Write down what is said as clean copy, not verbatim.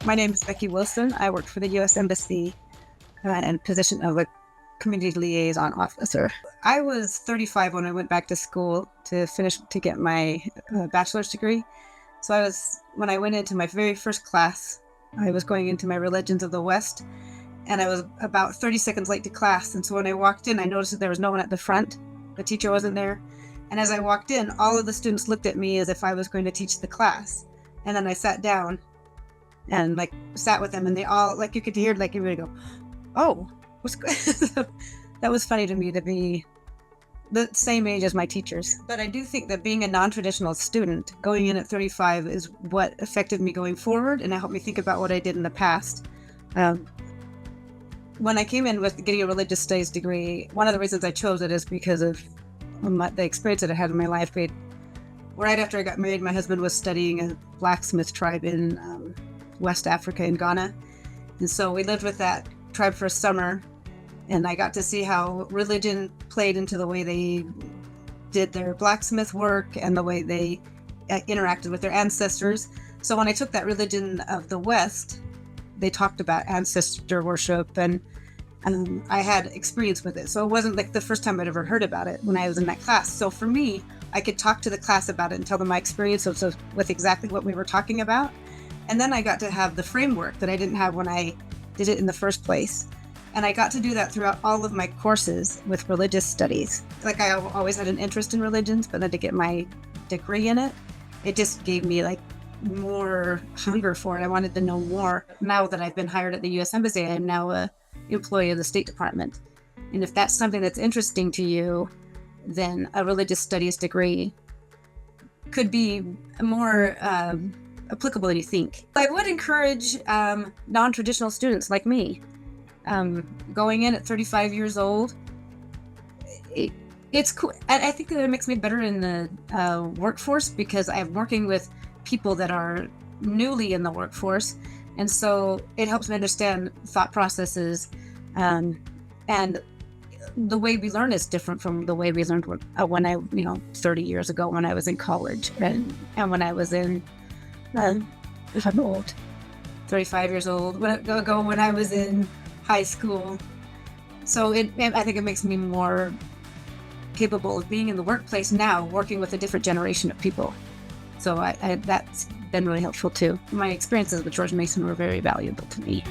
My name is Becky Wilson. I work for the U.S. Embassy and position of a community liaison officer. I was 35 when I went back to school to get my bachelor's degree. So when I went into my very first class, I was going into my Religions of the West, and I was about 30 seconds late to class. And so when I walked in, I noticed that there was no one at the front. The teacher wasn't there. And as I walked in, all of the students looked at me as if I was going to teach the class. And then I sat down and sat with them, and they all, you could hear everybody go, "Oh, what's good?" That was funny to me, to be the same age as my teachers. But I do think that being a non-traditional student, going in at 35, is what affected me going forward, and it helped me think about what I did in the past. When I came in with getting a religious studies degree, one of the reasons I chose it is because of the experience that I had in my life. Right after I got married, my husband was studying a blacksmith tribe in West Africa, in Ghana. And so we lived with that tribe for a summer, and I got to see how religion played into the way they did their blacksmith work and the way they interacted with their ancestors. So when I took that Religion of the West, they talked about ancestor worship, and I had experience with it. So it wasn't the first time I'd ever heard about it when I was in that class. So for me, I could talk to the class about it and tell them my experience with exactly what we were talking about. And then I got to have the framework that I didn't have when I did it in the first place. And I got to do that throughout all of my courses with religious studies. I always had an interest in religions, but then to get my degree in it, it just gave me more hunger for it. I wanted to know more. Now that I've been hired at the U.S. Embassy, I'm now an employee of the State Department. And if that's something that's interesting to you, then a religious studies degree could be more applicable than you think. I would encourage non-traditional students like me, going in at 35 years old. It's cool. I think that it makes me better in the workforce, because I'm working with people that are newly in the workforce, and so it helps me understand thought processes, and the way we learn is different from the way we learned when I 30 years ago when I was in college, and when I was in if I'm old, 35 years old ago when I was in high school. So I think it makes me more capable of being in the workplace now, working with a different generation of people. So that's been really helpful too. My experiences with George Mason were very valuable to me.